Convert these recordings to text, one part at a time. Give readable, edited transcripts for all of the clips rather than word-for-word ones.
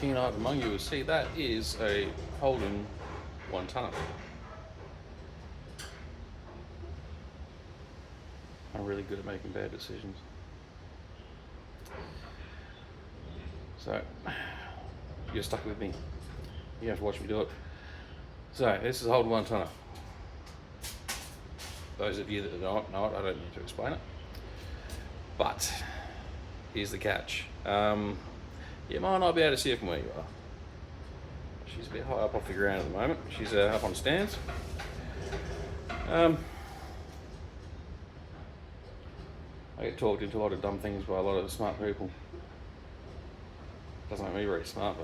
keen-eyed among you will see that is a Holden 1 tonner. I'm really good at making bad decisions. So, you're stuck with me. You have to watch me do it. So, this is a Holden 1 tonner. Those of you that don't know it, I don't need to explain it. But, here's the catch. You might not be able to see it from where you are. She's a bit high up off the ground at the moment. She's up on stands. I get talked into a lot of dumb things by a lot of smart people. Doesn't make me very smart,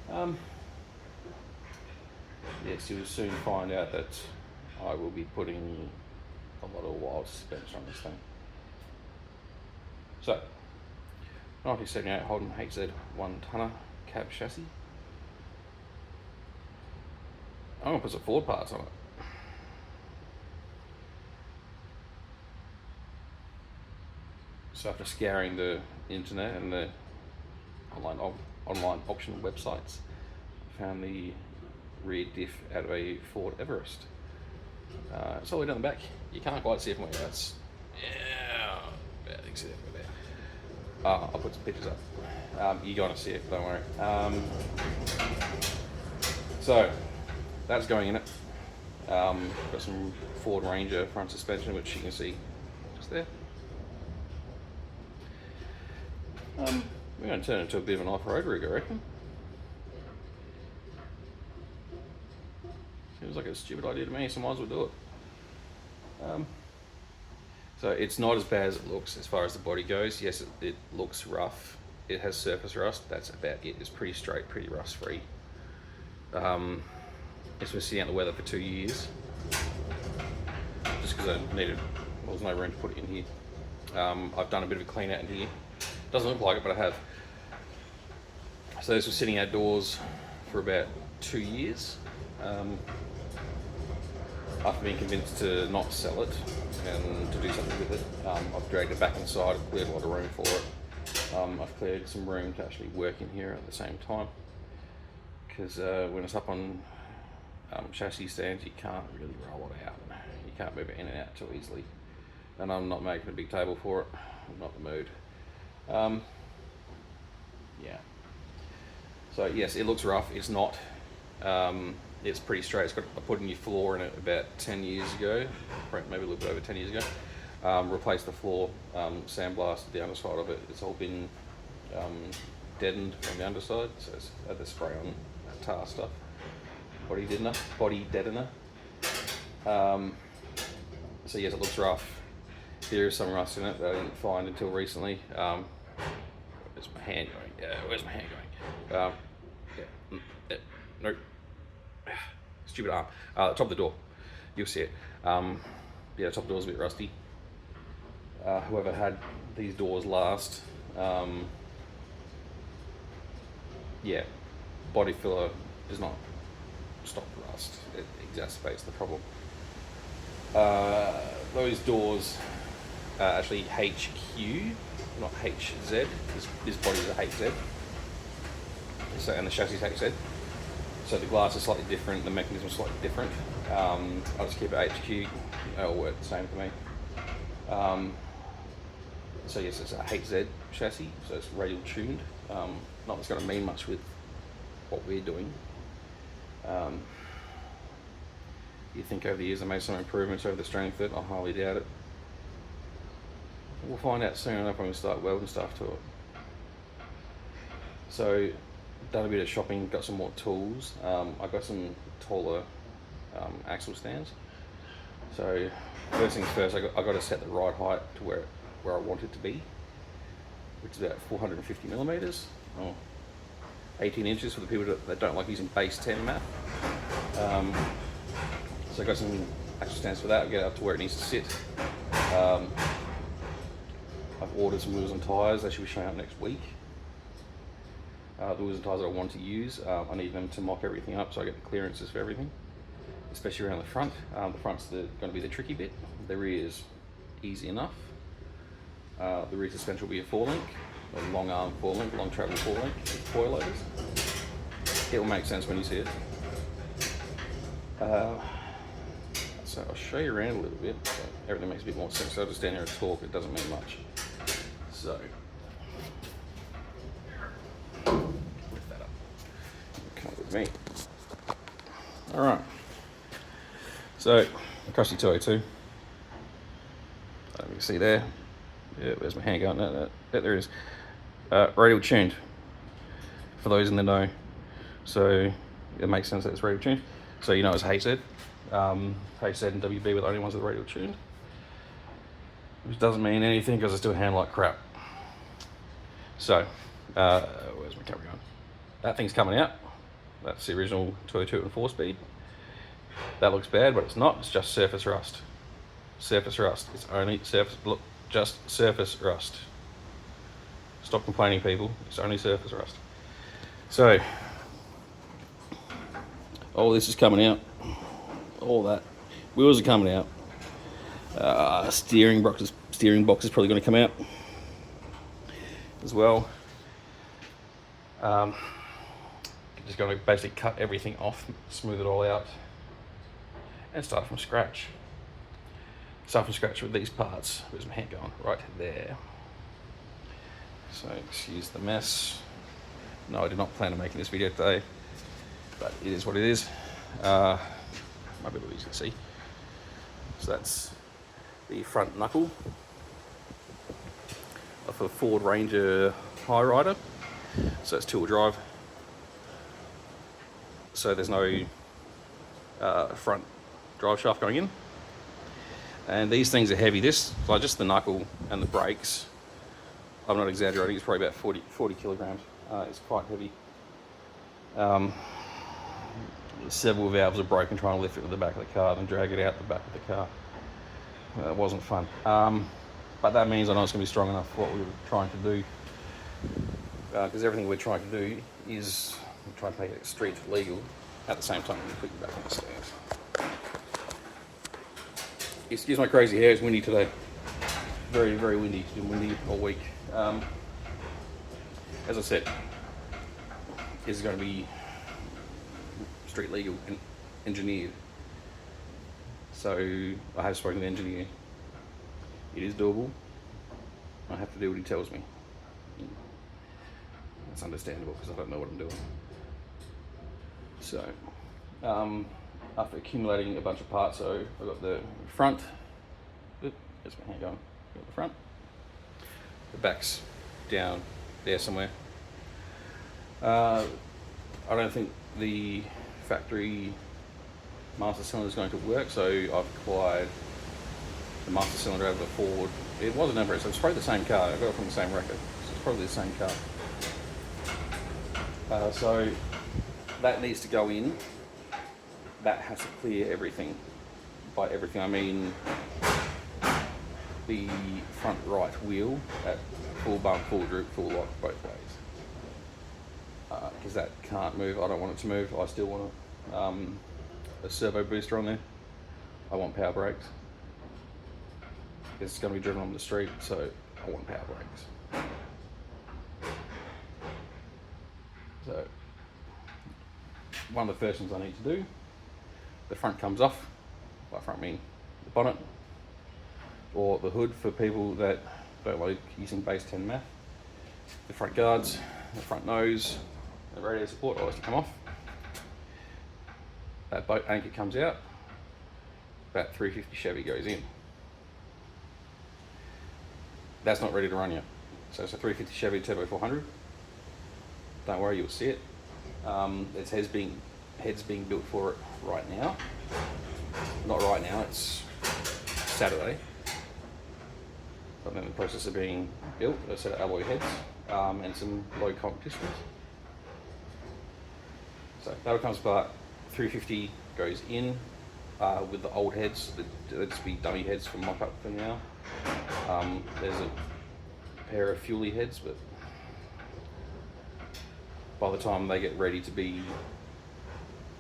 but yes, you'll soon find out that I will be putting a lot of wild suspension on this thing. So, 1978 Holden HZ 1 tonner cab chassis. I'm going to put some Ford parts on it. So after scouring the internet and the online auction websites, I found the rear diff out of a Ford Everest. It's all the way down the back. You can't quite see it from where that's. Yeah, bad example there. I'll put some pictures up. You're gonna see it, don't worry. So that's going in it. Got some Ford Ranger front suspension, which you can see just there. We're going to turn it into a bit of an off-road rig, I reckon. Seems like a stupid idea to me, so might as well do it. So it's not as bad as it looks as far as the body goes. Yes, it looks rough. It has surface rust. That's about it. It's pretty straight, pretty rust-free. It's been sitting out in the weather for 2 years. Just because there was no room to put it in here. I've done a bit of a clean out in here. Doesn't look like it, but I have. So this was sitting outdoors for about 2 years. After being convinced to not sell it and to do something with it, I've dragged it back inside. I've cleared a lot of room for it. I've cleared some room to actually work in here at the same time, because when it's up on chassis stands, you can't really roll it out. You can't move it in and out too easily, and I'm not making a big table for it. I'm not in the mood. Yeah. So yes, it looks rough. It's not. It's pretty straight. I put a new floor in it about 10 years ago, maybe a little bit over 10 years ago. Replaced the floor, sandblasted the underside of it. It's all been deadened on the underside, so it's had the spray on tar stuff. Body deadener. So yes, it looks rough. There is some rust in it that I didn't find until recently. Where's my hand going? Where's my hand going? Nope. Stupid arm. The top of the door. You'll see it. Yeah, the top of the door's a bit rusty. Whoever had these doors last, yeah, body filler does not stop rust. It exacerbates the problem. Those doors are actually HQ, not HZ. This body is a HZ. So, and the chassis is HZ. So the glass is slightly different, the mechanism is slightly different. I'll just keep it HQ, they all work the same for me. So yes, it's a HZ chassis, so it's radial tuned. Not that it's going to mean much with what we're doing. You think over the years I made some improvements over the strength of it, I highly doubt it. We'll find out soon enough when we start welding stuff to it. So, done a bit of shopping, got some more tools. I got some taller axle stands. So, first things first, I got to set the right height to where I want it to be, which is about 450 millimeters, or 18 inches for the people that don't like using base 10 math. So I got some axle stands for that. I'll get it up to where it needs to sit. I've ordered some wheels and tyres. They should be showing up next week. The wheels and tyres that I want to use, I need them to mock everything up so I get the clearances for everything, especially around the front. The front's going to be the tricky bit. The rear is easy enough. The rear suspension will be a 4-link. a long arm four link, long travel four link with coilovers. It will make sense when you see it. So I'll show you around a little bit, so everything makes a bit more sense. So I'll just stand here and talk, it doesn't mean much. So, lift that up. Come with me. Alright. So, crusty 202. You can see there. Yeah, where's my hand going? No, there it is. Radial tuned, for those in the know. So, it makes sense that it's radial tuned. So, you know it's HZ. HZ and WB were the only ones that are radial tuned. Which doesn't mean anything because I still handle like crap. So, where's my camera going? That thing's coming out. That's the original 202 and 4-speed. That looks bad, but it's not. It's just surface rust. Surface rust. It's only surface. Look, just surface rust. Stop complaining, people. It's only surface rust. So, all this is coming out. All that. Wheels are coming out. Steering box is probably going to come out as well. Just going to basically cut everything off, smooth it all out, and start from scratch. Start from scratch with these parts. Where's my hand going? Right there. So excuse the mess. No, I did not plan on making this video today, but it is what it is. Might be a little easy to see. So that's the front knuckle of a Ford Ranger High Rider. So it's two-wheel drive. So there's no front drive shaft going in. And these things are heavy. This, like just the knuckle and the brakes, I'm not exaggerating, it's probably about 40 kilograms. It's quite heavy. Several valves are broken trying to lift it to the back of the car and drag it out the back of the car. It wasn't fun. But that means I know it's going to be strong enough for what we were trying to do. Because everything we're trying to do is trying to make it street legal at the same time. Put you back on the stairs. Excuse my crazy hair, it's windy today. Very, very windy. It's been windy all week. As I said, this is going to be street legal and engineered. So I have spoken to the engineer. It is doable. I have to do what he tells me. That's understandable because I don't know what I'm doing. So, after accumulating a bunch of parts, so I've got the front. There's my hand going. Got the front. The back's down there somewhere. I don't think the factory master cylinder is going to work, so I've acquired the master cylinder out of the Ford. It wasn't ever, so it's probably the same car. I got it from the same record, so it's probably the same car. So that needs to go in. That has to clear everything. By everything, I mean the front right wheel at full bump, full droop, full lock, both ways. Because that can't move. I don't want it to move. I still want a servo booster on there. I want power brakes. It's going to be driven on the street, so I want power brakes. So, one of the first things I need to do, the front comes off. By front I mean the bonnet, or the hood for people that don't like using base 10 math. The front guards, the front nose, the radiator support all has to come off. That boat anchor comes out, that 350 Chevy goes in. That's not ready to run yet. So it's a 350 Chevy Turbo 400. Don't worry, you'll see it. There's heads being built for it right now. Not right now, it's Saturday. But I'm in the process of being built, a set of alloy heads and some low comp pistons. So that'll come apart. 350 goes in with the old heads. They'll just be dummy heads for mock-up for now. There's a pair of fuelie heads, but by the time they get ready to be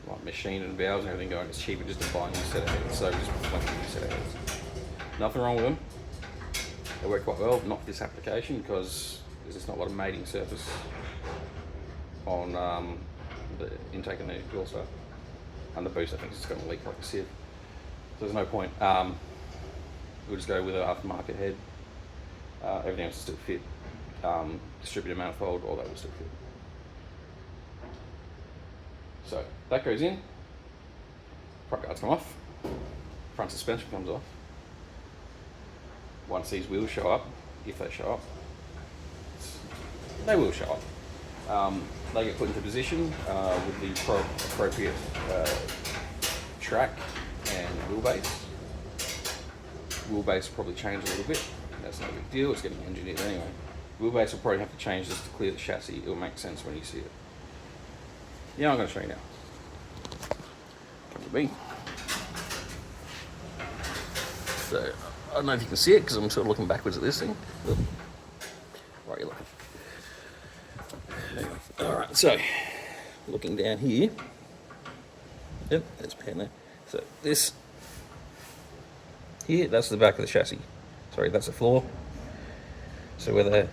like machined and valves and everything going, it's cheaper just to buy a new set of heads. So just a new set of heads. Nothing wrong with them. They work quite well, not for this application because There's just not a lot of mating surface on the intake and the exhaust valve. And the boost, I think, is just going to leak like a sieve. So there's no point. We'll just go with an aftermarket head. Everything else will still fit. Distributor manifold, all that will still fit. So that goes in. Front guards come off. Front suspension comes off. Once these wheels show up, if they show up, they will show up. They get put into position with the appropriate track and wheelbase. Wheelbase will probably change a little bit. That's no big deal. It's getting engineered anyway. Wheelbase will probably have to change just to clear the chassis. It will make sense when you see it. Yeah, I'm going to show you now. Come with me. So, I don't know if you can see it because I'm sort of looking backwards at this thing. Right, you're looking. Alright, so, looking down here. Yep, there's a pan there. So, this here, that's the back of the chassis. Sorry, that's the floor. So where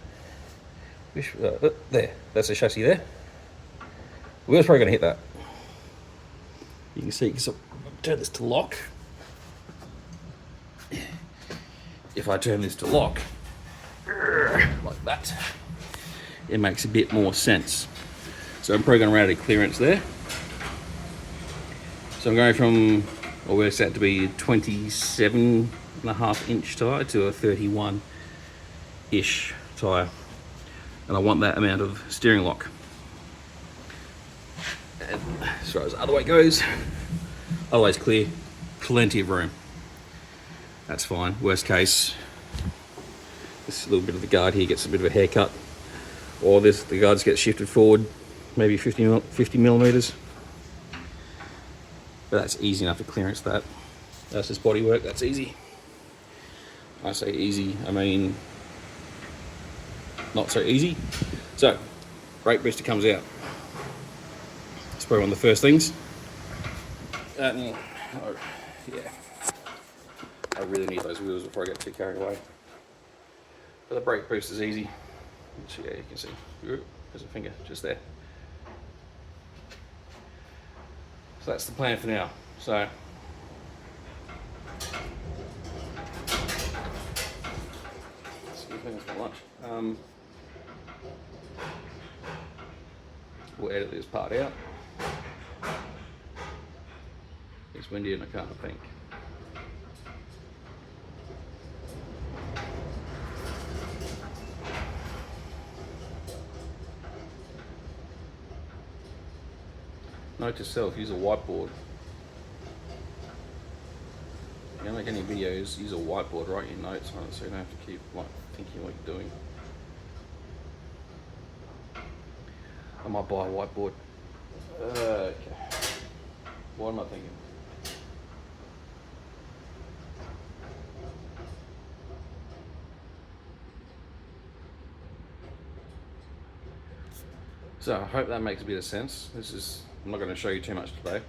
there, that's the chassis there. We're probably going to hit that. You can see, because I'll turn this to lock. If I turn this to lock, like that, it makes a bit more sense. So I'm probably going to run out of clearance there. So I'm going from what works out to be a 27.5-inch tyre to a 31-ish tyre. And I want that amount of steering lock. And as far as the other way goes, otherwise clear, plenty of room. That's fine. Worst case, this little bit of the guard here gets a bit of a haircut, or the guards get shifted forward, maybe 50 millimeters. But that's easy enough to clearance that. That's just body work. That's easy. I say easy, I mean not so easy. So, brake booster comes out. It's probably one of the first things. Yeah, I really need those wheels before I get too carried away. But the brake booster is easy. So yeah, you can see. There's a finger just there. So that's the plan for now. So excuse me, for lunch. We'll edit this part out. It's windy and I can't think. Note to self, use a whiteboard. If you don't make any videos, use a whiteboard, write your notes on it so you don't have to keep thinking what you're doing. I might buy a whiteboard. Okay. What am I thinking? So I hope that makes a bit of sense. I'm not going to show you too much today.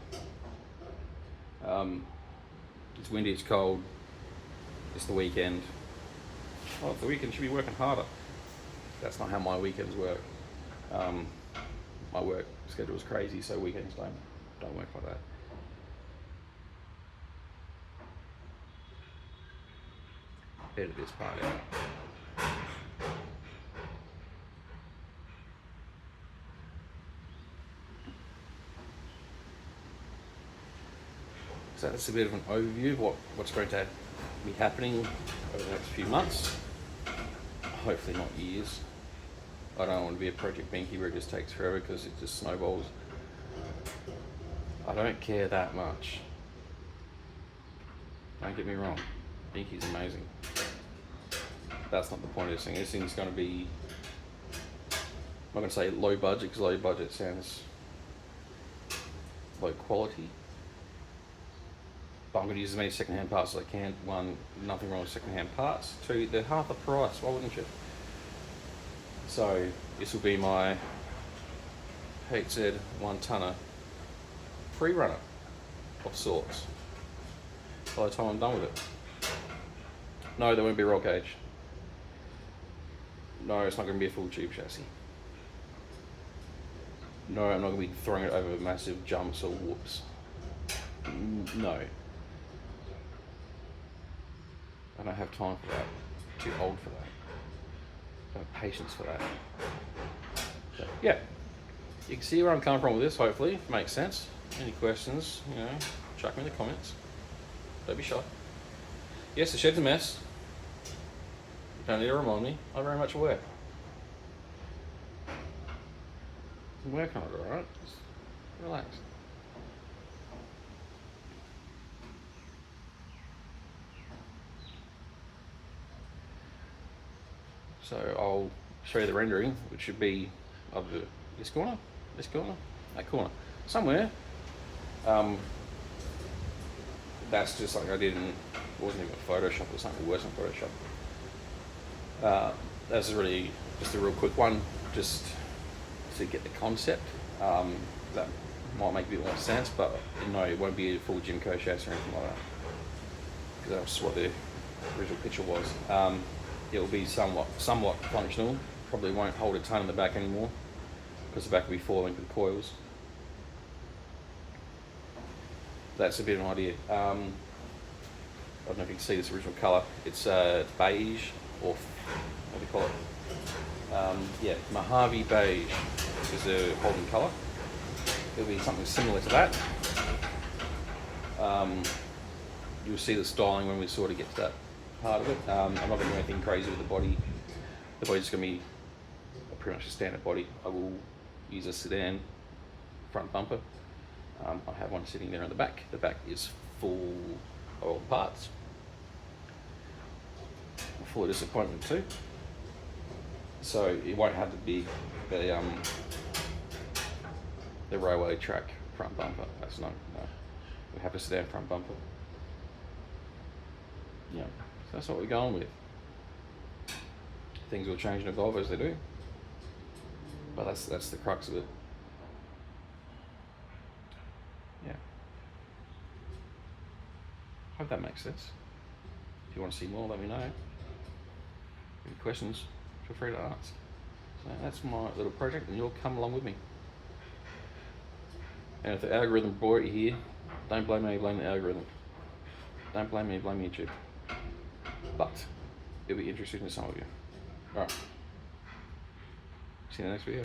It's windy, it's cold, it's the weekend. Oh, the weekend should be working harder. That's not how my weekends work. My work schedule is crazy, so weekends don't work like that. Edit this part out. So that's a bit of an overview of what's going to be happening over the next few months. Hopefully not years. I don't want to be a Project Binky where it just takes forever because it just snowballs. I don't care that much. Don't get me wrong. Binky's amazing. That's not the point of this thing. This thing's going to be, I'm not going to say low budget because low budget sounds low quality. But I'm going to use as many second-hand parts as I can. One, nothing wrong with second-hand parts. Two, they're half the price. Why wouldn't you? So this will be my HZ 1-tonner pre-runner of sorts by the time I'm done with it. No, there won't be roll cage. No, it's not going to be a full tube chassis. No, I'm not going to be throwing it over massive jumps or whoops. No. I don't have time for that. Too old for that. I don't have patience for that. But yeah. You can see where I'm coming from with this, hopefully. Makes sense. Any questions, chuck me in the comments. Don't be shy. Yes, the shed's a mess. You don't need to remind me. I'm very much aware. I'm working on it, alright? Just relax. So I'll show you the rendering, which should be of this corner, that corner, somewhere. That's just like I did in, it wasn't even Photoshop, it was something worse than Photoshop. That's really just a real quick one, just to get the concept. That might make a bit more sense, but no, it won't be a full Jimco chassis or anything like that, because that's what the original picture was. It will be somewhat functional. Probably won't hold a ton in the back anymore, because the back will be falling with coils. That's a bit of an idea. I don't know if you can see this original colour. It's beige, or what do you call it? Yeah, Mojave beige is the holding colour. It'll be something similar to that. You'll see the styling when we sort of get to that part of it. I'm not going to do anything crazy with the body. The body's going to be pretty much a standard body. I will use a sedan front bumper. I have one sitting there in the back. The back is full of all the parts. Full of disappointment too. So it won't have the railway track front bumper. That's no. We have a sedan front bumper. Yeah, so that's what we're going with. Things will change and evolve as they do, but that's the crux of it. Yeah. Hope that makes sense. If you want to see more, let me know. Any questions, feel free to ask. So that's my little project, and you'll come along with me. And if the algorithm brought you here, don't blame me, blame the algorithm. Don't blame me, blame YouTube. But it'll be interesting to some of you. Alright. See you in the next video.